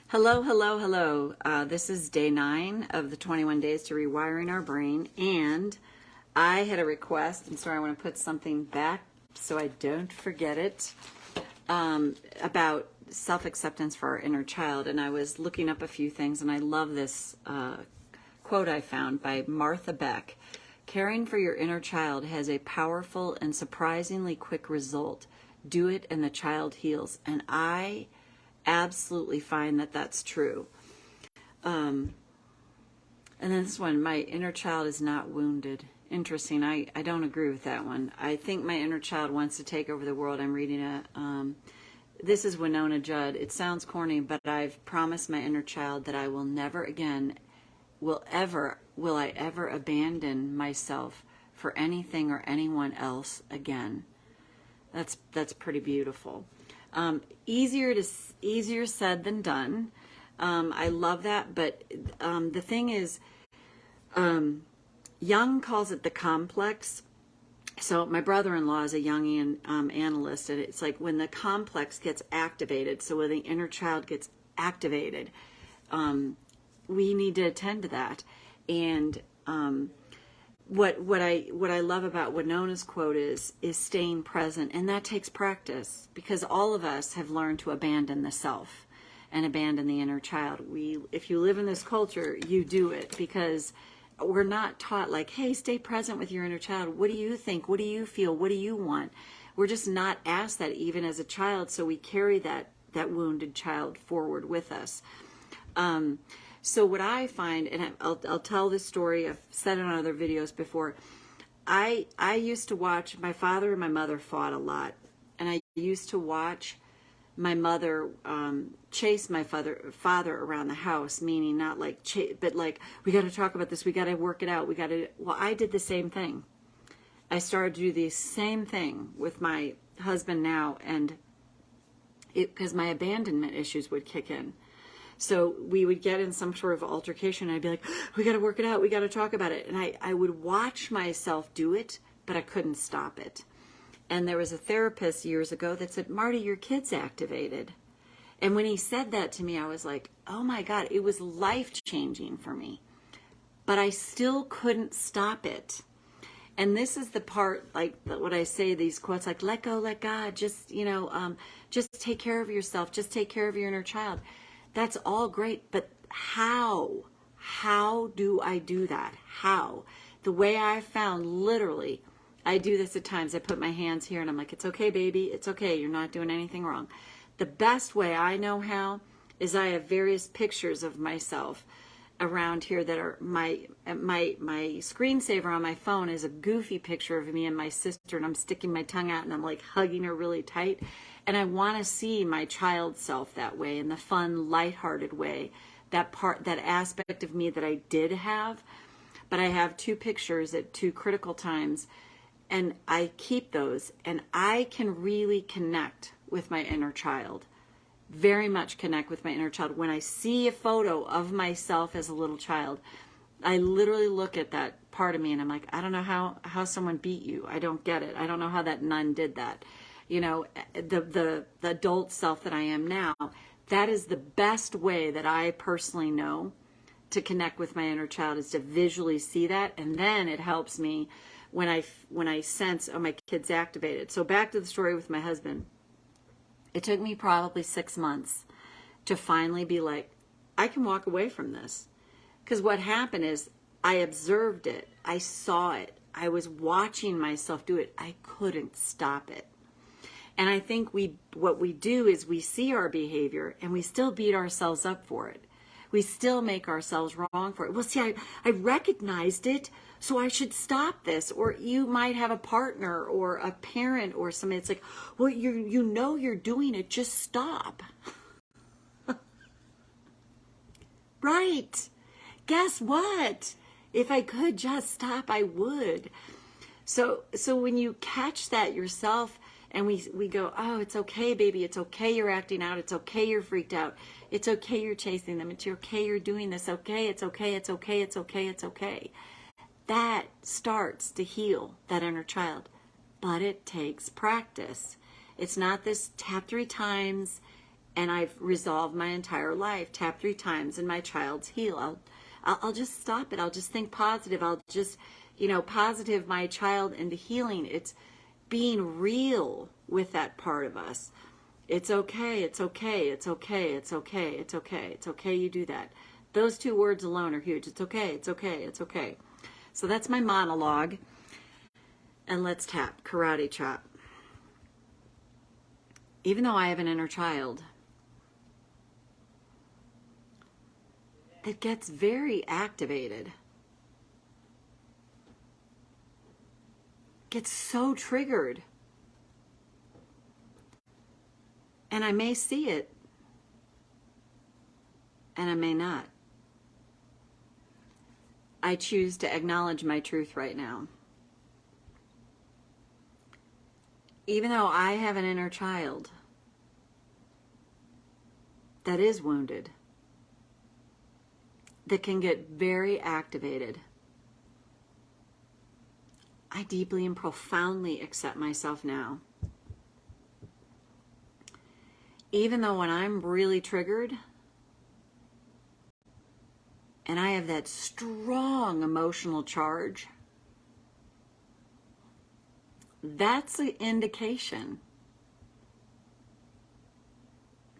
Hello, hello, hello. This is day 9 of the 21 days to rewiring our brain, and I had a request, and so I want to put something back so I don't forget it, about self-acceptance for our inner child. And I was looking up a few things, and I love this quote I found by Martha Beck. Caring for your inner child has a powerful and surprisingly quick result. Do it and the child heals. And I absolutely find that that's true. And then this one, my inner child is not wounded. Interesting. I don't agree with that one. I think my inner child wants to take over the world. I'm reading this is Winona Judd. It sounds corny, but I've promised my inner child that I will never again, will I ever abandon myself for anything or anyone else again. That's pretty beautiful. Easier said than done. I love that, but the thing is, Jung calls it the complex. So my brother-in-law is a Jungian analyst, and it's like when the complex gets activated, so when the inner child gets activated, we need to attend to that. And what I love about Winona's quote is staying present, and that takes practice, because all of us have learned to abandon the self and abandon the inner child. If you live in this culture, you do it because we're not taught like, hey, stay present with your inner child. What do you think? What do you feel? What do you want? We're just not asked that even as a child, so we carry that wounded child forward with us. So what I find, and I'll tell this story, I've said it on other videos before, I used to watch, my father and my mother fought a lot, and I used to watch my mother chase my father around the house, meaning not like, but like, we got to talk about this, we got to work it out, well, I did the same thing. I started to do the same thing with my husband now, and because my abandonment issues would kick in. So we would get in some sort of altercation, and I'd be like, we got to work it out, we got to talk about it. And I would watch myself do it, but I couldn't stop it. And there was a therapist years ago that said, Marty, your kid's activated. And when he said that to me, I was like, oh my God, it was life-changing for me. But I still couldn't stop it. And this is the part, like what I say, these quotes, like, let go, let God, just, just take care of yourself, just take care of your inner child. That's all great, but how? How do I do that? How? The way I found, literally, I do this at times. I put my hands here and I'm like, it's okay, baby. It's okay. You're not doing anything wrong. The best way I know how is I have various pictures of myself around here that are my screensaver on my phone is a goofy picture of me and my sister, and I'm sticking my tongue out and I'm like hugging her really tight. And I want to see my child self that way, in the fun, lighthearted way, that aspect of me that I did have. But I have 2 pictures at 2 critical times, and I keep those, and I can really connect with my inner child. Very much connect with my inner child. When I see a photo of myself as a little child, I literally look at that part of me and I'm like, I don't know how someone beat you. I don't get it. I don't know how that nun did that. The adult self that I am now, that is the best way that I personally know to connect with my inner child, is to visually see that. And then it helps me when I sense, oh, my kid's activated. So back to the story with my husband. It took me probably 6 months to finally be like, I can walk away from this. Because what happened is I observed it. I saw it. I was watching myself do it. I couldn't stop it. And I think what we do is we see our behavior and we still beat ourselves up for it. We still make ourselves wrong for it. Well, see, I recognized it, so I should stop this. Or you might have a partner or a parent or somebody. It's like, well, you know you're doing it. Just stop. Right. Guess what? If I could just stop, I would. So when you catch that yourself, and we go, oh, it's okay, baby. It's okay you're acting out. It's okay you're freaked out. It's okay you're chasing them. It's okay you're doing this. Okay, it's okay, it's okay, it's okay, it's okay. That starts to heal that inner child. But it takes practice. It's not this tap 3 times and I've resolved my entire life. Tap 3 times and my child's healed. I'll just stop it. I'll just think positive. I'll just, positive my child into healing. It's being real with that part of us. It's okay. It's okay. It's okay. It's okay. It's okay. It's okay. You do that. Those 2 words alone are huge. It's okay. It's okay. It's okay. So that's my monologue. And let's tap. Karate chop. Even though I have an inner child that gets very activated, gets so triggered, and I may see it, and I may not. I choose to acknowledge my truth right now. Even though I have an inner child that is wounded, that can get very activated, I deeply and profoundly accept myself now. Even though when I'm really triggered, and I have that strong emotional charge, that's the indication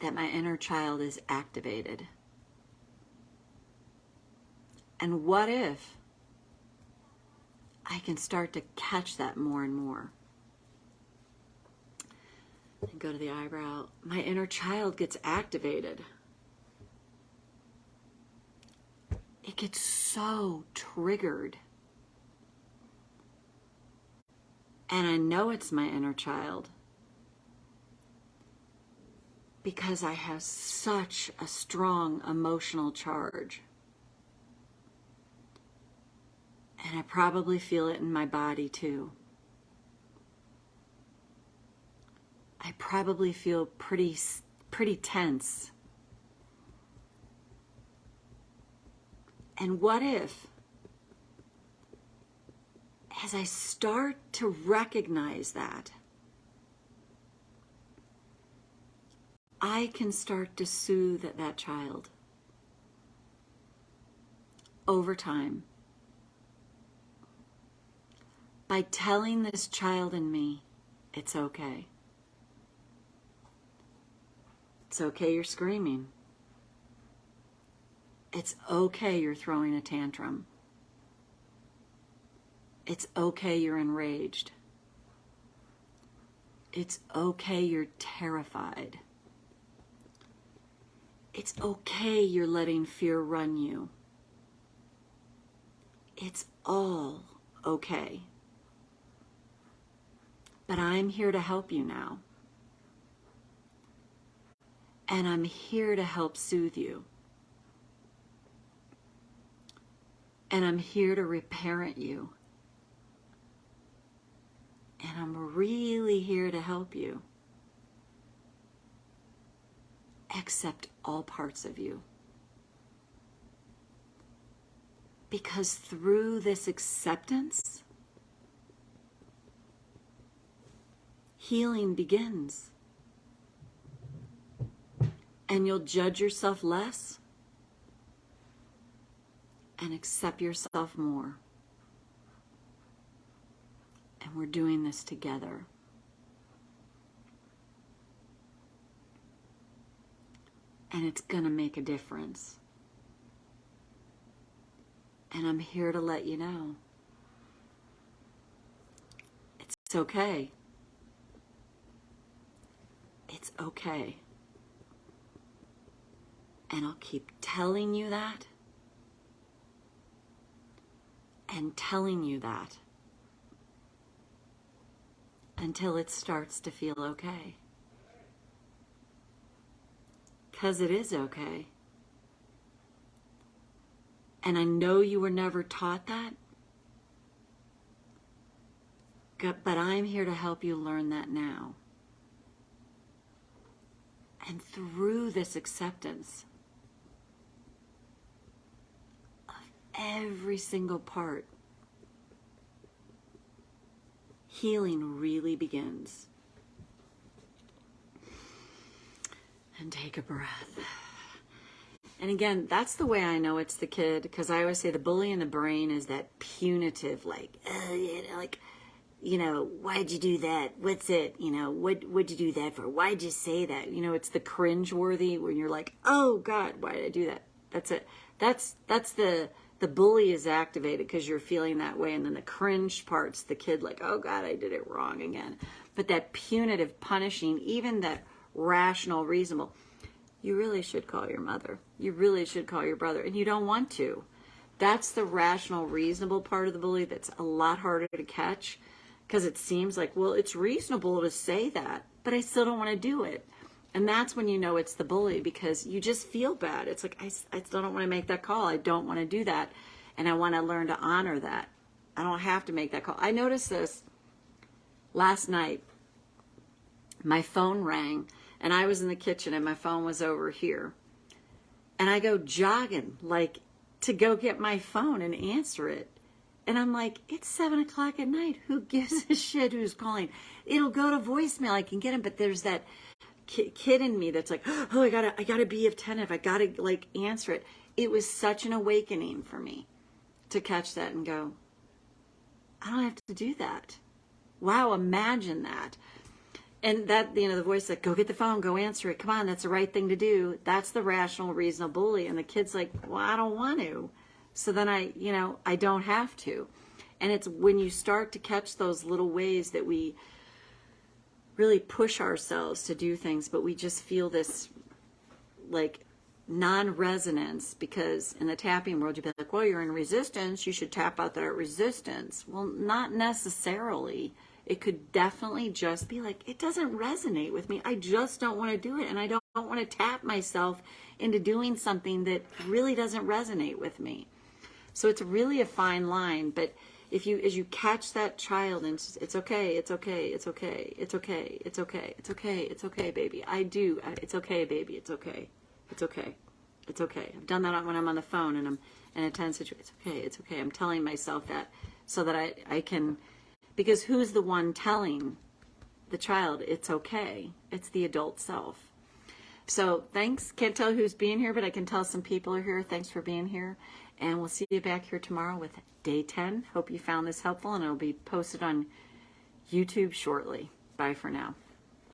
that my inner child is activated. And what if I can start to catch that more and more? And go to the eyebrow. My inner child gets activated. It gets so triggered. And I know it's my inner child because I have such a strong emotional charge. And I probably feel it in my body too. I probably feel pretty tense. And what if, as I start to recognize that, I can start to soothe that child over time by telling this child in me, it's okay. It's okay you're screaming. It's okay you're throwing a tantrum. It's okay you're enraged. It's okay you're terrified. It's okay you're letting fear run you. It's all okay. But I'm here to help you now. And I'm here to help soothe you. And I'm here to reparent you. And I'm really here to help you. Accept all parts of you. Because through this acceptance, healing begins. And you'll judge yourself less and accept yourself more. And we're doing this together. And it's going to make a difference. And I'm here to let you know. It's okay. It's okay. And I'll keep telling you that. And telling you that. Until it starts to feel okay. Because it is okay. And I know you were never taught that. But I'm here to help you learn that now. And through this acceptance of every single part, healing really begins. And take a breath. And again, that's the way I know it's the kid, because I always say the bully in the brain is that punitive, like, why'd you do that? What's it? What'd you do that for? Why'd you say that? It's the cringe-worthy when you're like, oh God, why did I do that? That's it. That's the bully is activated because you're feeling that way. And then the cringe part's the kid like, oh God, I did it wrong again. But that punitive punishing, even that rational, reasonable, you really should call your mother. You really should call your brother. And you don't want to. That's the rational, reasonable part of the bully that's a lot harder to catch, because it seems like, well, it's reasonable to say that, but I still don't want to do it. And that's when you know it's the bully, because you just feel bad. It's like, I still don't want to make that call. I don't want to do that. And I want to learn to honor that. I don't have to make that call. I noticed this last night. My phone rang, and I was in the kitchen, and my phone was over here. And I go jogging, like, to go get my phone and answer it. And I'm like, it's 7 o'clock at night. Who gives a shit who's calling? It'll go to voicemail. I can get him. But there's that kid in me that's like, oh, I gotta be attentive. I gotta like answer it. It was such an awakening for me to catch that and go, I don't have to do that. Wow, imagine that. And that, the voice like, go get the phone, go answer it. Come on, that's the right thing to do. That's the rational, reasonable bully. And the kid's like, well, I don't want to. So then I don't have to. And it's when you start to catch those little ways that we really push ourselves to do things, but we just feel this like non-resonance, because in the tapping world, you'd be like, well, you're in resistance. You should tap out that resistance. Well, not necessarily. It could definitely just be like, it doesn't resonate with me. I just don't want to do it. And I don't want to tap myself into doing something that really doesn't resonate with me. So it's really a fine line. But as you catch that child, and it's okay, it's okay, it's okay, it's okay, it's okay, it's okay, it's okay, baby. It's okay, baby, it's okay, it's okay, it's okay. I've done that when I'm on the phone and I'm in a tense situation. It's okay, it's okay. I'm telling myself that so that I can, because who's the one telling the child it's okay? It's the adult self. So thanks. Can't tell who's being here, but I can tell some people are here. Thanks for being here. And we'll see you back here tomorrow with day 10. Hope you found this helpful, and it'll be posted on YouTube shortly. Bye for now.